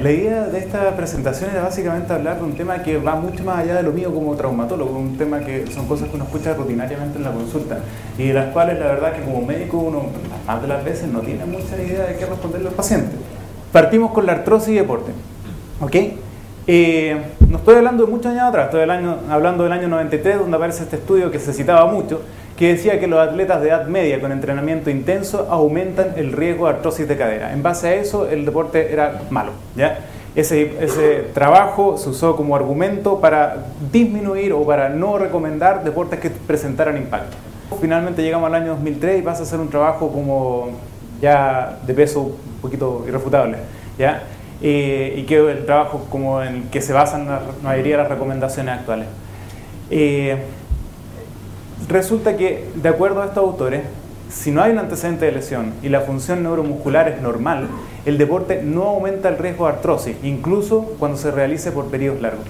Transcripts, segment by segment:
la idea de esta presentación era básicamente hablar de un tema que va mucho más allá de lo mío como traumatólogo, un tema que son cosas que uno escucha rutinariamente en la consulta y de las cuales la verdad que como médico uno más de las veces no tiene mucha idea de qué responderle al paciente. Partimos con la artrosis y deporte, ¿ok? No estoy hablando de muchos años atrás, estoy hablando del año 93, donde aparece este estudio que se citaba mucho, que decía que los atletas de edad media con entrenamiento intenso aumentan el riesgo de artrosis de cadera. En base a eso, el deporte era malo, ¿ya? Ese trabajo se usó como argumento para disminuir o para no recomendar deportes que presentaran impacto. Finalmente llegamos al año 2003 y pasa a ser un trabajo como ya de peso un poquito irrefutable, ¿ya? Y que el trabajo como en el que se basan la mayoría de las recomendaciones actuales. Resulta que, de acuerdo a estos autores, si no hay un antecedente de lesión y la función neuromuscular es normal, el deporte no aumenta el riesgo de artrosis, incluso cuando se realice por periodos largos.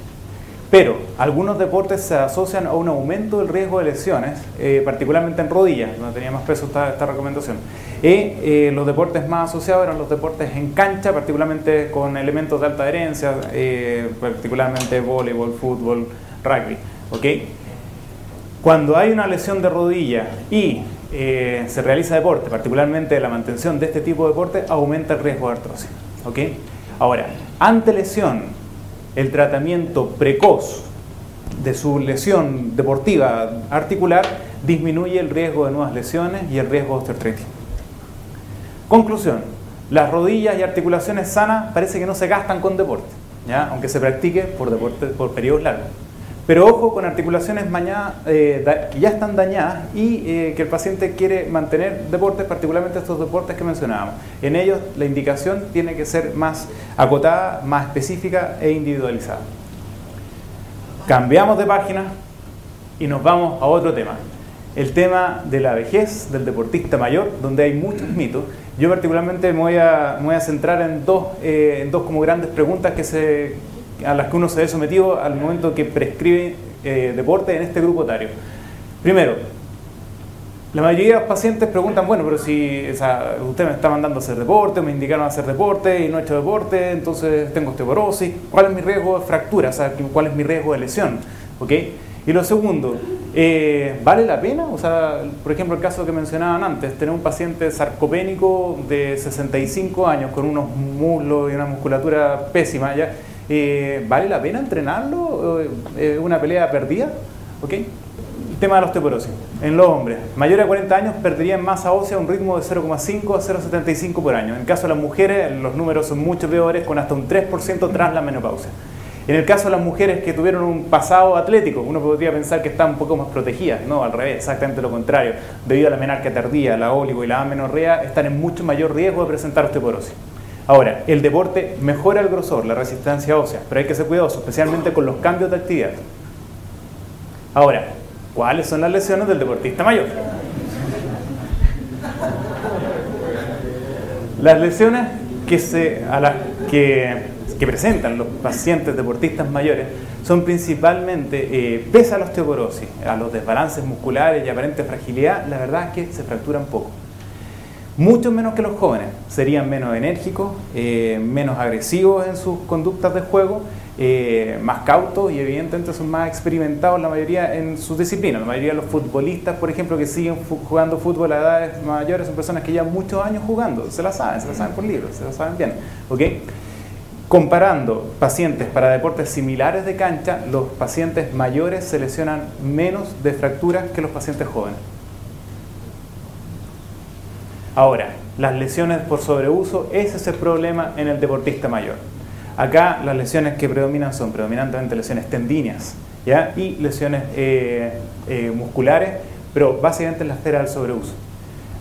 Pero algunos deportes se asocian a un aumento del riesgo de lesiones, particularmente en rodillas, donde tenía más peso esta recomendación. Los deportes más asociados eran los deportes en cancha, particularmente con elementos de alta adherencia, particularmente voleibol, fútbol, rugby, ¿ok? Cuando hay una lesión de rodilla y se realiza deporte, particularmente la mantención de este tipo de deporte, aumenta el riesgo de artrosis, ¿ok? Ahora, ante lesión, el tratamiento precoz de su lesión deportiva articular disminuye el riesgo de nuevas lesiones y el riesgo de osteoartritis. Conclusión, las rodillas y articulaciones sanas parece que no se gastan con deporte, ¿ya? Aunque se practique por periodos largos. Pero ojo con articulaciones que ya están dañadas y que el paciente quiere mantener deportes, particularmente estos deportes que mencionábamos. En ellos la indicación tiene que ser más acotada, más específica e individualizada. Cambiamos de página y nos vamos a otro tema. El tema de la vejez del deportista mayor, donde hay muchos mitos. Yo particularmente me voy a centrar en dos como grandes preguntas a las que uno se ve sometido al momento que prescribe deporte en este grupo etario. Primero, la mayoría de los pacientes preguntan, bueno, pero si usted me está mandando a hacer deporte, me indicaron a hacer deporte y no he hecho deporte, entonces tengo osteoporosis, ¿cuál es mi riesgo de fractura? O sea, ¿cuál es mi riesgo de lesión? ¿Ok? Y lo segundo, ¿vale la pena? O sea, por ejemplo, el caso que mencionaban antes, tener un paciente sarcopénico de 65 años con unos muslos y una musculatura pésima, ¿ya? ¿Vale la pena entrenarlo? ¿Una pelea perdida? ¿Ok? El tema de la osteoporosis. En los hombres, mayores de 40 años perderían masa ósea a un ritmo de 0,5 a 0,75 por año. En el caso de las mujeres, los números son mucho peores, con hasta un 3% tras la menopausia. En el caso de las mujeres que tuvieron un pasado atlético, uno podría pensar que están un poco más protegidas. No, al revés, exactamente lo contrario. Debido a la menarquia tardía, la óligo y la amenorrea, están en mucho mayor riesgo de presentar osteoporosis. Ahora, el deporte mejora el grosor, la resistencia ósea, pero hay que ser cuidadoso, especialmente con los cambios de actividad. Ahora, ¿cuáles son las lesiones del deportista mayor? Las lesiones que presentan los pacientes deportistas mayores son principalmente, pese a la osteoporosis, a los desbalances musculares y aparente fragilidad, la verdad es que se fracturan poco. Mucho menos que los jóvenes, serían menos enérgicos, menos agresivos en sus conductas de juego, más cautos y evidentemente son más experimentados la mayoría en sus disciplinas. La mayoría de los futbolistas, por ejemplo, que siguen jugando fútbol a edades mayores son personas que llevan muchos años jugando, se la saben por libros, se la saben bien, ¿ok? Comparando pacientes para deportes similares de cancha, los pacientes mayores se lesionan menos de fracturas que los pacientes jóvenes. Ahora, las lesiones por sobreuso, ese es el problema en el deportista mayor. Acá las lesiones que predominan son predominantemente lesiones tendíneas, ¿ya? Y lesiones musculares, pero básicamente en la esfera del sobreuso.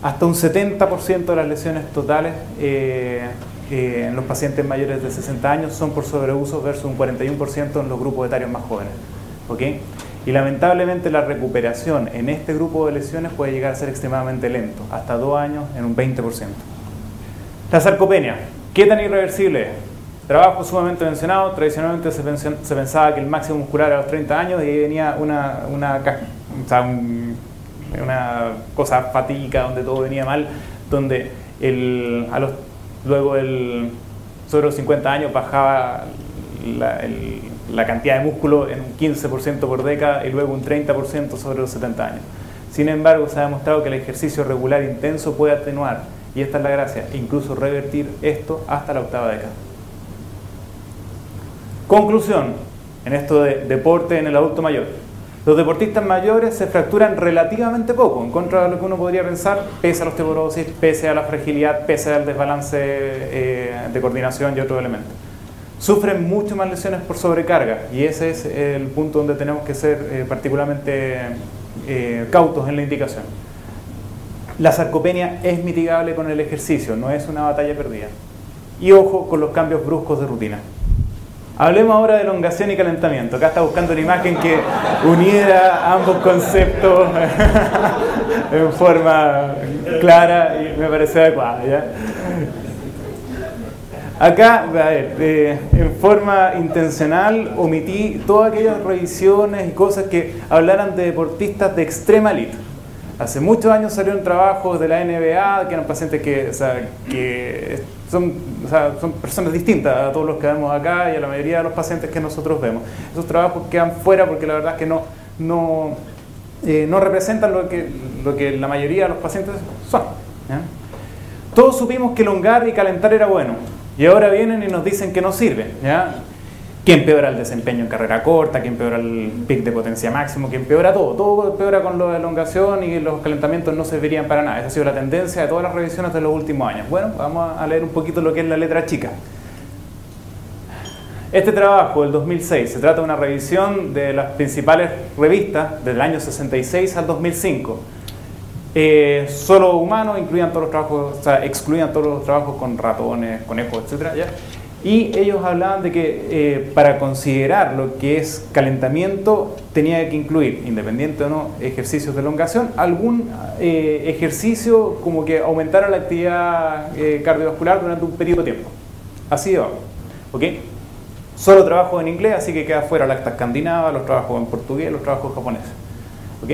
Hasta un 70% de las lesiones totales en los pacientes mayores de 60 años son por sobreuso versus un 41% en los grupos etarios más jóvenes, ¿ok? Y lamentablemente la recuperación en este grupo de lesiones puede llegar a ser extremadamente lento, hasta 2 años en un 20%. La sarcopenia, ¿qué tan irreversible es? Trabajo sumamente mencionado, tradicionalmente se pensaba que el máximo muscular era a los 30 años y venía una cosa fatídica donde todo venía mal, donde luego el sobre los 50 años bajaba la cantidad de músculo en un 15% por década y luego un 30% sobre los 70 años. Sin embargo, se ha demostrado que el ejercicio regular intenso puede atenuar, y esta es la gracia, e incluso revertir esto hasta la octava década. Conclusión, en esto de deporte en el adulto mayor. Los deportistas mayores se fracturan relativamente poco, en contra de lo que uno podría pensar, pese a la osteoporosis, pese a la fragilidad, pese al desbalance de coordinación y otros elementos. Sufren mucho más lesiones por sobrecarga, y ese es el punto donde tenemos que ser particularmente cautos en la indicación. La sarcopenia es mitigable con el ejercicio, no es una batalla perdida. Y ojo con los cambios bruscos de rutina. Hablemos ahora de elongación y calentamiento. Acá está buscando una imagen que uniera ambos conceptos en forma clara y me parece adecuada, ¿ya? Acá, a ver, en forma intencional omití todas aquellas revisiones y cosas que hablaran de deportistas de extrema elite. Hace muchos años salieron trabajos de la NBA que eran pacientes que son personas distintas a todos los que vemos acá y a la mayoría de los pacientes que nosotros vemos. Esos trabajos quedan fuera porque la verdad es que no representan lo que la mayoría de los pacientes son, ¿ya? Todos supimos que elongar y calentar era bueno, y ahora vienen y nos dicen que no sirve, ¿ya? Que empeora el desempeño en carrera corta, que empeora el pic de potencia máximo, que empeora todo. Todo empeora con la elongación, y los calentamientos no servirían para nada. Esa ha sido la tendencia de todas las revisiones de los últimos años. Bueno, vamos a leer un poquito lo que es la letra chica. Este trabajo, del 2006, se trata de una revisión de las principales revistas del año 66 al 2005. Solo humanos, incluían todos los trabajos, excluían todos los trabajos con ratones, conejos, etcétera, ¿ya? Y ellos hablaban de que para considerar lo que es calentamiento tenía que incluir, independiente o no, ejercicios de elongación, algún ejercicio como que aumentara la actividad cardiovascular durante un periodo de tiempo. Así de abajo, ¿ok? Solo trabajo en inglés, así que queda fuera la acta escandinava, los trabajos en portugués, los trabajos japoneses, ¿ok?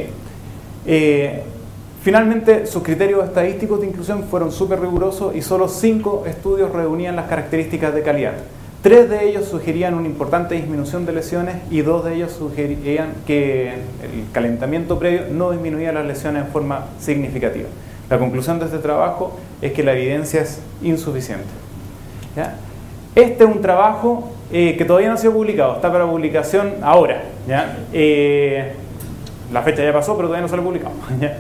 Finalmente, sus criterios estadísticos de inclusión fueron súper rigurosos y solo 5 estudios reunían las características de calidad. 3 de ellos sugerían una importante disminución de lesiones y 2 de ellos sugerían que el calentamiento previo no disminuía las lesiones en forma significativa. La conclusión de este trabajo es que la evidencia es insuficiente, ¿ya? Este es un trabajo que todavía no ha sido publicado, está para publicación ahora, ¿ya? La fecha ya pasó, pero todavía no se lo ha publicado, ¿ya?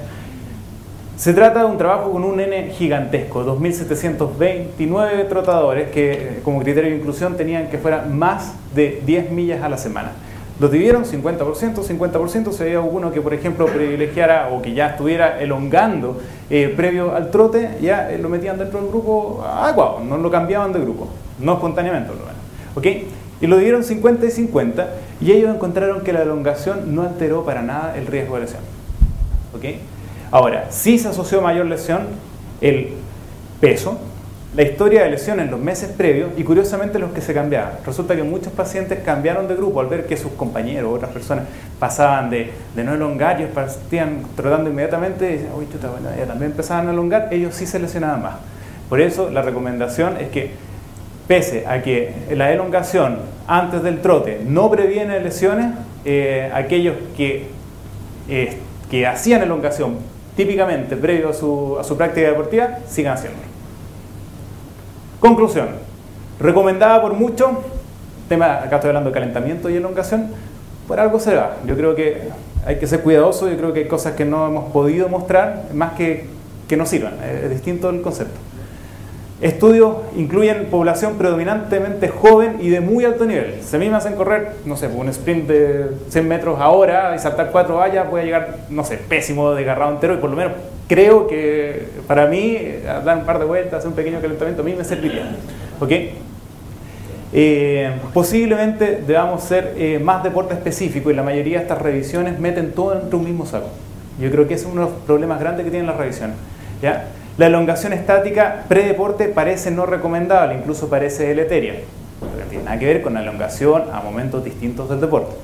Se trata de un trabajo con un N gigantesco, 2.729 trotadores que como criterio de inclusión tenían que fueran más de 10 millas a la semana. Los dividieron 50%, si había alguno que por ejemplo privilegiara o que ya estuviera elongando previo al trote, ya lo metían dentro del grupo adecuado, no lo cambiaban de grupo, no espontáneamente por lo menos, ¿ok? Y lo dividieron 50 y 50 y ellos encontraron que la elongación no alteró para nada el riesgo de lesión, ¿ok? Ahora, sí se asoció mayor lesión el peso, la historia de lesión en los meses previos y curiosamente los que se cambiaban. Resulta que muchos pacientes cambiaron de grupo al ver que sus compañeros o otras personas pasaban de no elongar, ellos partían trotando inmediatamente y decían, uy, chuta, bueno, ya también empezaban a elongar, ellos sí se lesionaban más. Por eso la recomendación es que, pese a que la elongación antes del trote no previene lesiones, aquellos que hacían elongación típicamente previo a su práctica deportiva, sigan haciéndolo. Conclusión, recomendada por mucho, acá estoy hablando de calentamiento y elongación, por algo se va. Yo creo que hay que ser cuidadoso, yo creo que hay cosas que no hemos podido mostrar, más que no sirvan, es distinto el concepto. Estudios incluyen población predominantemente joven y de muy alto nivel. Si a mí me hacen correr, no sé, un sprint de 100 metros ahora y saltar 4 vallas, voy a llegar, no sé, pésimo, desgarrado entero, y por lo menos creo que para mí dar un par de vueltas, hacer un pequeño calentamiento, a mí me serviría, ¿ok? Posiblemente debamos ser más deporte específico, y la mayoría de estas revisiones meten todo dentro de un mismo saco. Yo creo que ese es uno de los problemas grandes que tienen las revisiones, ¿ya? La elongación estática predeporte parece no recomendable, incluso parece deleteria, porque no tiene nada que ver con la elongación a momentos distintos del deporte,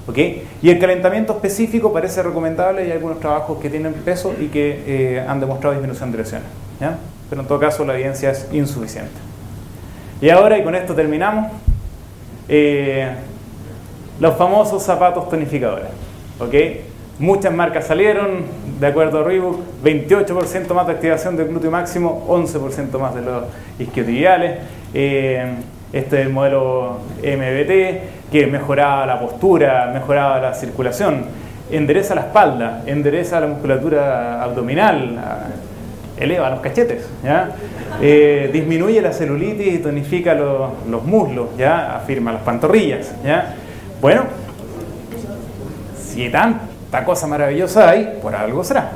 ¿ok? Y el calentamiento específico parece recomendable, y hay algunos trabajos que tienen peso y que han demostrado disminución de lesiones, ¿ya? Pero en todo caso la evidencia es insuficiente. Y ahora, y con esto terminamos, los famosos zapatos tonificadores. ¿Ok? Muchas marcas salieron, de acuerdo a Reebok, 28% más de activación del glúteo máximo, 11% más de los isquiotibiales. Este es el modelo MBT, que mejoraba la postura, mejoraba la circulación, endereza la espalda, endereza la musculatura abdominal, eleva los cachetes, ¿ya? Disminuye la celulitis y tonifica los muslos, ¿ya? Afirma las pantorrillas, ¿ya? Bueno, si tanta cosa maravillosa hay, por algo será.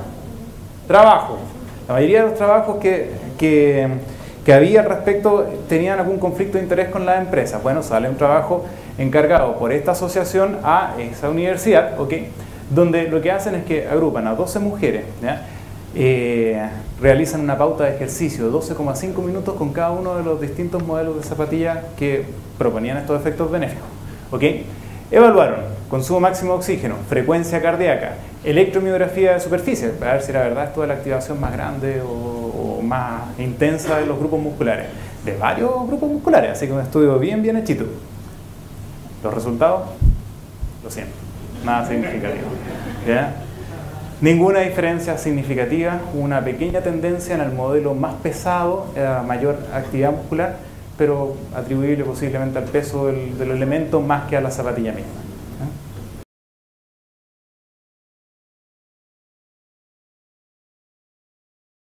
Trabajo. La mayoría de los trabajos que había al respecto tenían algún conflicto de interés con las empresas. Bueno, sale un trabajo encargado por esta asociación a esa universidad, ¿ok? Donde lo que hacen es que agrupan a 12 mujeres, ¿ya? Realizan una pauta de ejercicio de 12,5 minutos con cada uno de los distintos modelos de zapatillas que proponían estos efectos benéficos, ¿ok? Evaluaron consumo máximo de oxígeno, frecuencia cardíaca, electromiografía de superficie, para ver si era verdad esto de la activación más grande o más intensa de los grupos musculares, de varios grupos musculares, así que un estudio bien hechito. Los resultados, lo siento, nada significativo, ¿ya? Ninguna diferencia significativa, una pequeña tendencia en el modelo más pesado, mayor actividad muscular, pero atribuible posiblemente al peso del elemento más que a la zapatilla misma.